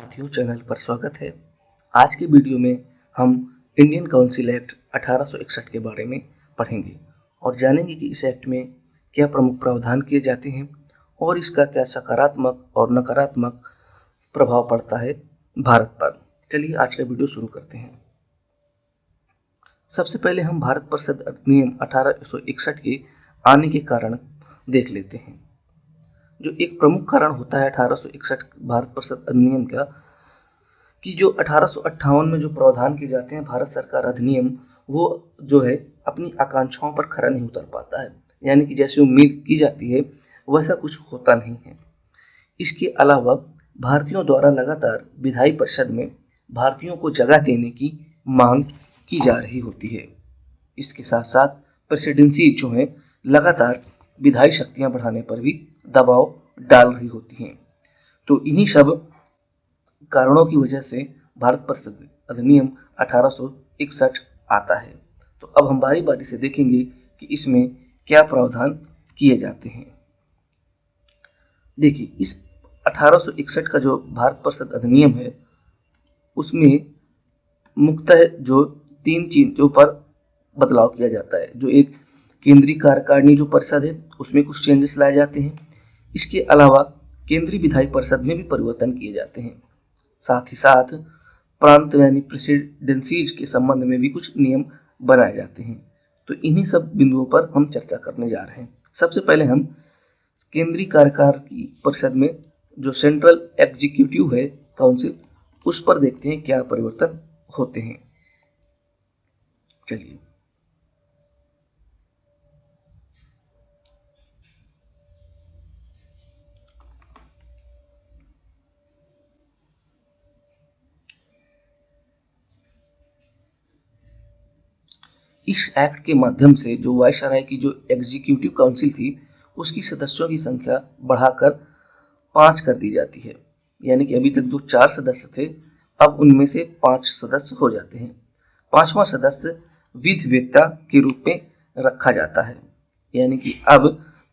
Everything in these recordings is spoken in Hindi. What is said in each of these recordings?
साथियों, चैनल पर स्वागत है। आज की वीडियो में हम इंडियन काउंसिल एक्ट 1861 के बारे में पढ़ेंगे और जानेंगे कि इस एक्ट में क्या प्रमुख प्रावधान किए जाते हैं और इसका क्या सकारात्मक और नकारात्मक प्रभाव पड़ता है भारत पर। चलिए आज का वीडियो शुरू करते हैं। सबसे पहले हम भारत परिषद अधिनियम 1861 के आने के कारण देख लेते हैं। जो एक प्रमुख कारण होता है 1861 भारत परिषद अधिनियम का, कि जो 1858 में जो प्रावधान किए जाते हैं भारत सरकार अधिनियम, वो जो है अपनी आकांक्षाओं पर खरा नहीं उतर पाता है। यानी कि जैसे उम्मीद की जाती है वैसा कुछ होता नहीं है। इसके अलावा भारतीयों द्वारा लगातार विधायी परिषद में भारतीयों को जगह देने की मांग की जा रही होती है। इसके साथ साथ प्रेसिडेंसी जो है लगातार विधायी शक्तियां बढ़ाने पर भी दबाव डाल रही होती हैं। तो इन्हीं सब कारणों की वजह से भारत परिषद अधिनियम 1861 आता है। तो अब हम बारी बारी से देखेंगे कि इसमें क्या प्रावधान किए जाते हैं। देखिए, इस 1861 का जो भारत परिषद अधिनियम है उसमें मुख्यतः जो तीन चीजों पर बदलाव किया जाता है। जो एक केंद्रीय कार्यकारिणी जो परिषद है उसमें कुछ चेंजेस लाए जाते हैं। इसके अलावा केंद्रीय विधायी परिषद में भी परिवर्तन किए जाते हैं। साथ ही साथ प्रांत यानी प्रेसिडेंसीज के संबंध में भी कुछ नियम बनाए जाते हैं। तो इन्हीं सब बिंदुओं पर हम चर्चा करने जा रहे हैं। सबसे पहले हम केंद्रीय कार्यकारिणी परिषद में जो सेंट्रल एग्जीक्यूटिव है काउंसिल, उस पर देखते हैं क्या परिवर्तन होते हैं। चलिए, इस एक्ट के माध्यम से जो वायसराय की जो एग्जीक्यूटिव काउंसिल थी उसकी सदस्यों की संख्या बढ़ाकर 5 कर दी जाती है। यानी कि अभी तक जो 4 सदस्य थे अब उनमें से 5 सदस्य हो जाते हैं। 5वां सदस्य विधिवेत्ता के रूप में रखा जाता है। यानी कि अब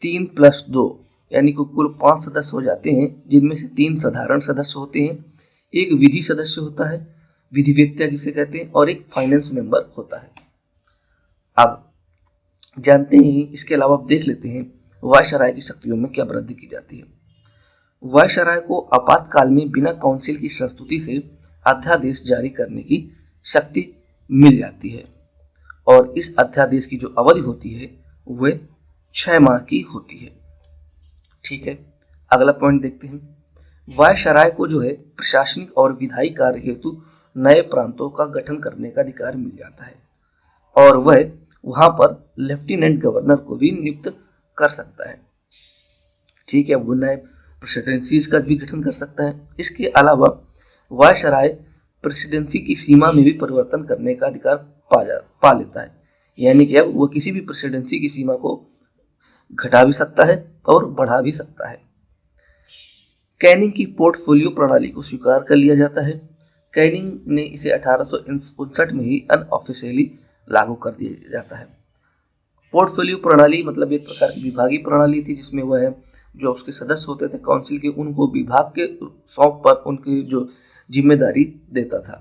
3 + 2 यानी कि कुल 5 सदस्य हो जाते हैं, जिनमें से 3 साधारण सदस्य होते हैं, एक विधि सदस्य होता है, विधिवेत्ता जिसे कहते हैं, और एक फाइनेंस मेंबर होता है। अब जानते हैं, इसके अलावा अब देख लेते हैं वायसराय की शक्तियों में क्या वृद्धि की जाती है। वायसराय को आपातकाल में बिना काउंसिल की संस्तुति से अध्यादेश जारी करने की शक्ति मिल जाती है और इस अध्यादेश की जो अवधि होती है वह 6 माह की होती है। ठीक है, अगला पॉइंट देखते हैं। वायसराय को जो है प्रशासनिक और विधायी कार्य हेतु नए प्रांतों का गठन करने का अधिकार मिल जाता है और वह वहां पर लेफ्टिनेंट गवर्नर को भी नियुक्त कर सकता है। ठीक है, वो नए प्रेसिडेंसीज का भी गठन कर सकता है। इसके अलावा वायसराय प्रेसिडेंसी की सीमा में भी परिवर्तन करने का अधिकार पा लेता है। यानी कि अब वो किसी भी प्रेसिडेंसी की सीमा को घटा भी सकता है और बढ़ा भी सकता है। कैनिंग की पोर्टफोलियो प्रणाली को स्वीकार कर लिया जाता है। कैनिंग ने इसे 1859 में ही अनऑफिशियली लागू कर दिया जाता है। पोर्टफोलियो प्रणाली मतलब एक प्रकार की विभागीय प्रणाली थी, जिसमें वह जो उसके सदस्य होते थे काउंसिल के, उनको विभाग के सौंप पर उनकी जो जिम्मेदारी देता था।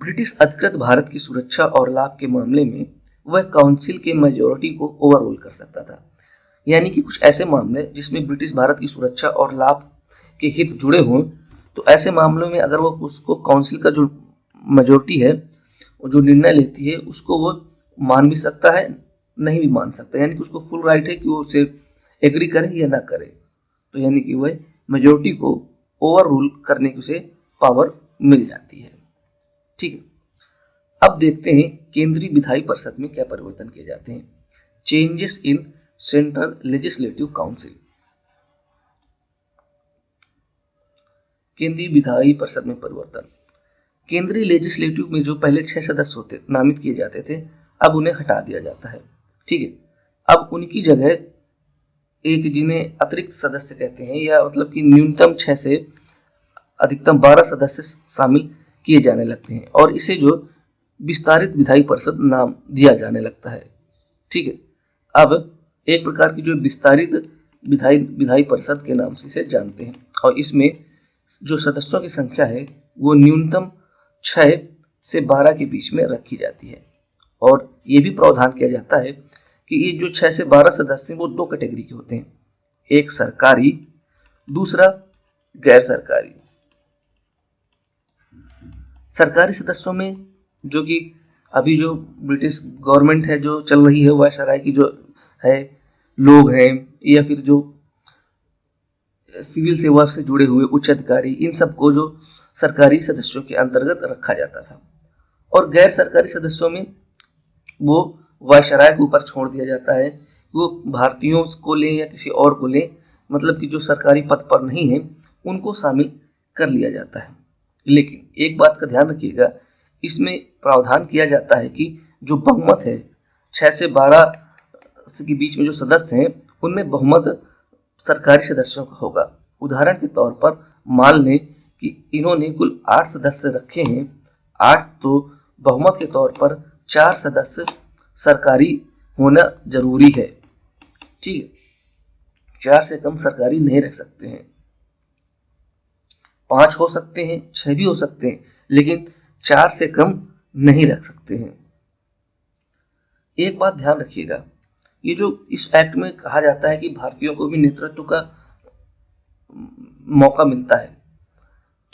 ब्रिटिश अधिकृत भारत की सुरक्षा और लाभ के मामले में वह काउंसिल के मेजोरिटी को ओवररूल कर सकता था। यानी कि कुछ ऐसे मामले जिसमें ब्रिटिश भारत की सुरक्षा और लाभ के हित जुड़े हों, तो ऐसे मामलों में अगर वो उसको काउंसिल का जो मेजोरिटी है जो निर्णय लेती है उसको वो मान भी सकता है, नहीं भी मान सकता। यानी कि उसको फुल राइट है कि वो उसे एग्री करे या ना करे। तो यानी कि वह मेजोरिटी को ओवर रूल करने की उसे पावर मिल जाती है। ठीक है, अब देखते हैं केंद्रीय विधायी परिषद में क्या परिवर्तन किए जाते हैं। Changes in central legislative council. केंद्रीय विधायी परिषद में परिवर्तन। केंद्रीय लेजिस्लेटिव में जो पहले 6 सदस्य होते नामित किए जाते थे, अब उन्हें हटा दिया जाता है। ठीक है, अब उनकी जगह एक, जिन्हें अतिरिक्त सदस्य कहते हैं, या मतलब कि न्यूनतम 6 से अधिकतम 12 सदस्य शामिल किए जाने लगते हैं और इसे जो विस्तारित विधायी परिषद नाम दिया जाने लगता है। ठीक है, अब एक प्रकार की जो विस्तारित विधायी परिषद के नाम से इसे जानते हैं और इसमें जो सदस्यों की संख्या है वो न्यूनतम 6 से 12 के बीच में रखी जाती है। और ये भी प्रावधान किया जाता है कि ये जो 6 से 12 सदस्य हैं वो 2 कैटेगरी के होते हैं, एक सरकारी, दूसरा गैर सरकारी। सरकारी सदस्यों में जो कि अभी जो ब्रिटिश गवर्नमेंट है जो चल रही है, वायसराय की जो है लोग हैं या फिर जो सिविल सेवा से जुड़े हुए उच्च अधिकारी, इन सबको जो सरकारी सदस्यों के अंतर्गत रखा जाता था। और गैर सरकारी सदस्यों में वो वायसराय के ऊपर छोड़ दिया जाता है, वो भारतीयों को लें या किसी और को लें, मतलब कि जो सरकारी पद पर नहीं है उनको शामिल कर लिया जाता है। लेकिन एक बात का ध्यान रखिएगा, इसमें प्रावधान किया जाता है कि जो बहुमत है 6 से 12 के बीच में जो सदस्य हैं उनमें बहुमत सरकारी सदस्यों का होगा। उदाहरण के तौर पर मान लें कि इन्होंने कुल 8 सदस्य रखे हैं, 8 तो बहुमत के तौर पर 4 सदस्य सरकारी होना जरूरी है। ठीक है, 4 से कम सरकारी नहीं रख सकते हैं, 5 हो सकते हैं, 6 भी हो सकते हैं, लेकिन 4 से कम नहीं रख सकते हैं। एक बात ध्यान रखिएगा, ये जो इस एक्ट में कहा जाता है कि भारतीयों को भी नेतृत्व का मौका मिलता है,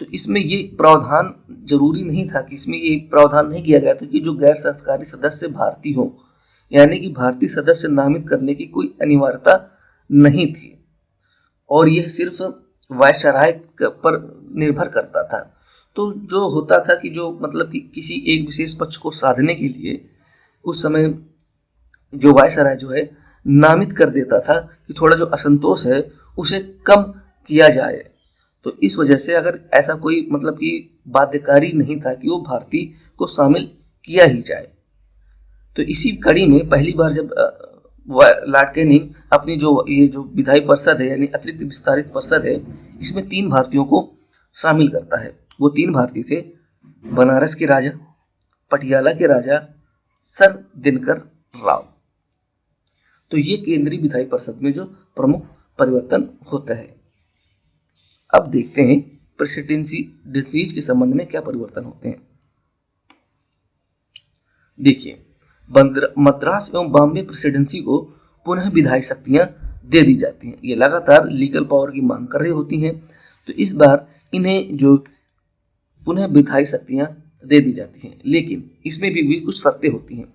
तो इसमें ये प्रावधान जरूरी नहीं था कि इसमें ये प्रावधान नहीं किया गया था कि जो गैर सरकारी सदस्य भारतीय हो, यानी कि भारतीय सदस्य नामित करने की कोई अनिवार्यता नहीं थी और यह सिर्फ वायसराय पर निर्भर करता था। तो जो होता था कि जो मतलब कि किसी एक विशेष पक्ष को साधने के लिए उस समय जो वायसराय जो है नामित कर देता था कि थोड़ा जो असंतोष है उसे कम किया जाए। तो इस वजह से अगर ऐसा कोई मतलब कि बाध्यकारी नहीं था कि वो भारतीय को शामिल किया ही जाए। तो इसी कड़ी में पहली बार जब लॉर्ड कैनिंग अपनी जो ये जो विधायी परिषद है यानी अतिरिक्त विस्तारित परिषद है, इसमें 3 भारतीयों को शामिल करता है। वो 3 भारतीय थे बनारस के राजा, पटियाला के राजा सर दिनकर राव। तो ये केंद्रीय विधायी परिषद में जो प्रमुख परिवर्तन होता है। अब देखते हैं प्रेसिडेंसी डिसीज के संबंध में क्या परिवर्तन होते हैं। देखिए, मद्रास एवं बॉम्बे प्रेसिडेंसी को पुनः विधायी शक्तियां दे दी जाती हैं। ये लगातार लीगल पावर की मांग कर रही होती हैं, तो इस बार इन्हें जो पुनः विधायी शक्तियां दे दी जाती हैं, लेकिन इसमें भी कुछ शर्तें होती हैं,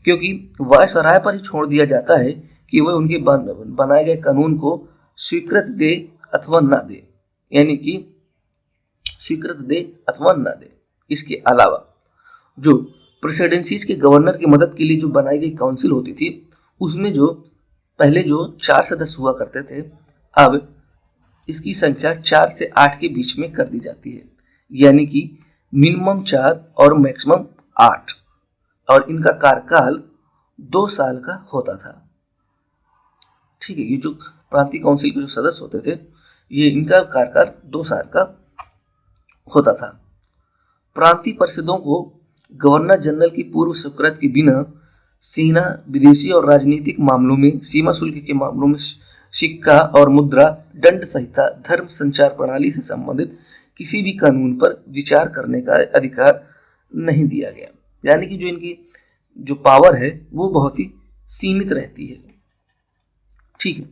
क्योंकि वायसराय पर ही छोड़ दिया जाता है कि वह उनके बनाए गए कानून को स्वीकृत दे अथवा ना दे, यानी कि स्वीकृत दे अथवा ना दे। इसके अलावा जो प्रेसिडेंसीज के गवर्नर की मदद के लिए जो बनाई गई काउंसिल होती थी, उसमें जो पहले जो 4 सदस्य हुआ करते थे, अब इसकी संख्या 4 से 8 के बीच में कर दी जाती है, यानी कि मिनिमम 4 और मैक्सिमम 8, और इनका कार्यकाल 2 साल का होता था। ठीक है, ये जो प्रांतीय काउंसिल के जो सदस्य होते थे, ये इनका कार्यकाल 2 साल का होता था। प्रांतीय परिषदों को गवर्नर जनरल की पूर्व स्वीकृति के बिना सेना, विदेशी और राजनीतिक मामलों में, सीमा शुल्क के मामलों में सिक्का और मुद्रा, दंड संहिता, धर्म संचार प्रणाली से संबंधित किसी भी कानून पर विचार करने का अधिकार नहीं दिया गया। यानी कि जो इनकी जो पावर है वो बहुत ही सीमित रहती है। ठीक है,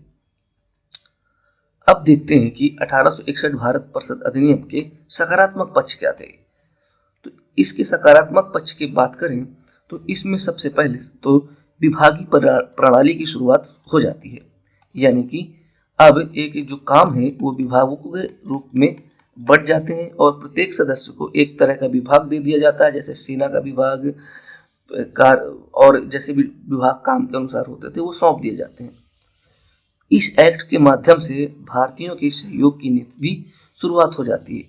अब देखते हैं कि 1861 भारत परिषद अधिनियम के सकारात्मक पक्ष क्या थे। तो इसके सकारात्मक पक्ष की बात करें तो इसमें सबसे पहले तो विभागीय प्रणाली की शुरुआत हो जाती है, यानी कि अब एक जो काम है वो विभागों के रूप में बढ़ जाते हैं और प्रत्येक सदस्य को एक तरह का विभाग दे दिया जाता है, जैसे सेना का विभाग और जैसे भी विभाग काम के अनुसार होते थे वो सौंप दिए जाते हैं। इस एक्ट के माध्यम से भारतीयों के सहयोग की नीति भी शुरुआत हो जाती है,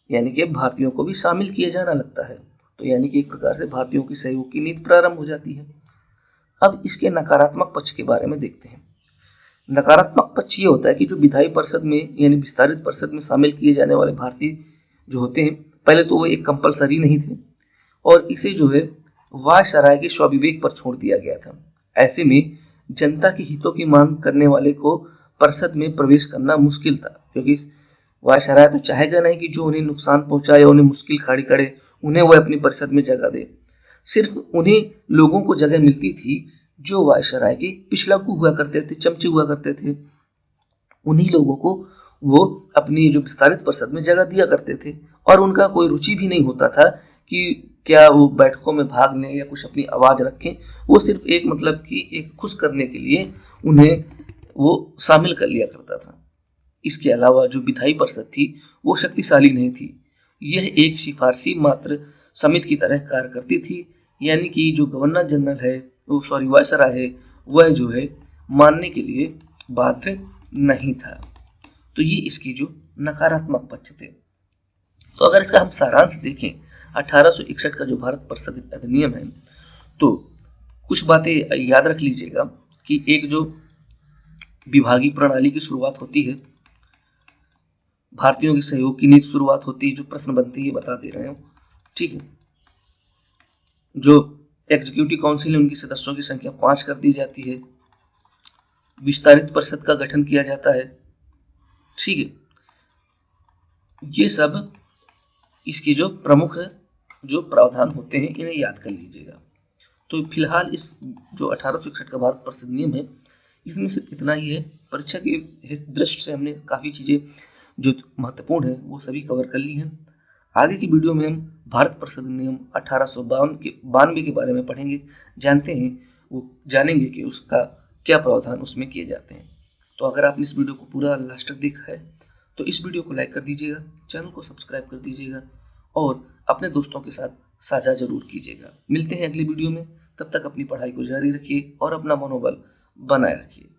यानी कि भारतीयों को भी शामिल किया जाना लगता है। तो यानी कि एक प्रकार से भारतीयों की सहयोग की नीति प्रारंभ हो जाती है। अब इसके नकारात्मक पक्ष के बारे में देखते हैं। नकारात्मक पक्ष ये होता है कि जो विधायी परिषद में यानी विस्तारित परिषद में शामिल किए जाने वाले भारतीय जो होते हैं, पहले तो वो एक कंपलसरी नहीं थे और इसे जो है वायसराय के स्वविवेक पर छोड़ दिया गया था। ऐसे में जनता के हितों की मांग करने वाले को परिषद में प्रवेश करना मुश्किल था, क्योंकि वायसराय तो चाहेगा नहीं कि जो उन्हें नुकसान पहुंचाए या उन्हें मुश्किल खड़ी करे उन्हें वह अपनी परिषद में जगह दे। सिर्फ उन्हीं लोगों को जगह मिलती थी जो वायसराय के पिछलग्गू हुआ करते थे, चमचे हुआ करते थे। उन्हीं लोगों को वो अपनी जो विस्तारित परिषद में जगह दिया करते थे और उनका कोई रुचि भी नहीं होता था कि क्या वो बैठकों में भाग लें या कुछ अपनी आवाज़ रखें। वो सिर्फ एक मतलब कि एक खुश करने के लिए उन्हें वो शामिल कर लिया करता था। इसके अलावा जो विधायी परिषद थी वो शक्तिशाली नहीं थी। यह एक सिफारसी मात्र समिति की तरह कार्य करती थी, यानी कि जो गवर्नर जनरल है वो वायसराय है वह जो है मानने के लिए बाध्य नहीं था। तो ये इसके जो नकारात्मक पक्ष थे। तो अगर इसका हम सारांश देखें 1861 का जो भारत परिषद अधिनियम है, तो कुछ बातें याद रख लीजिएगा कि एक जो विभागीय प्रणाली की शुरुआत होती है, भारतीयों के सहयोग की नीति शुरुआत होती है, जो प्रश्न बनती है बता दे रहे हैं, ठीक है। जो एग्जीक्यूटिव काउंसिल है उनकी सदस्यों की संख्या 5 कर दी जाती है। विस्तारित परिषद का गठन किया जाता है, ठीक है। ये सब इसके जो प्रमुख जो प्रावधान होते हैं इन्हें याद कर लीजिएगा। तो फिलहाल इस जो 1861 का भारत परिषद नियम है इसमें सिर्फ इतना ही है। परीक्षा की दृष्टि से हमने काफ़ी चीज़ें जो महत्वपूर्ण है वो सभी कवर कर ली हैं। आगे की वीडियो में हम भारत परिषद नियम 1892 के बारे में पढ़ेंगे, जानेंगे कि उसका क्या प्रावधान उसमें किए जाते हैं। तो अगर आपने इस वीडियो को पूरा लास्ट तक देखा है तो इस वीडियो को लाइक कर दीजिएगा, चैनल को सब्सक्राइब कर दीजिएगा और अपने दोस्तों के साथ साझा जरूर कीजिएगा। मिलते हैं अगली वीडियो में, तब तक अपनी पढ़ाई को जारी रखिए और अपना मनोबल बनाए रखिए।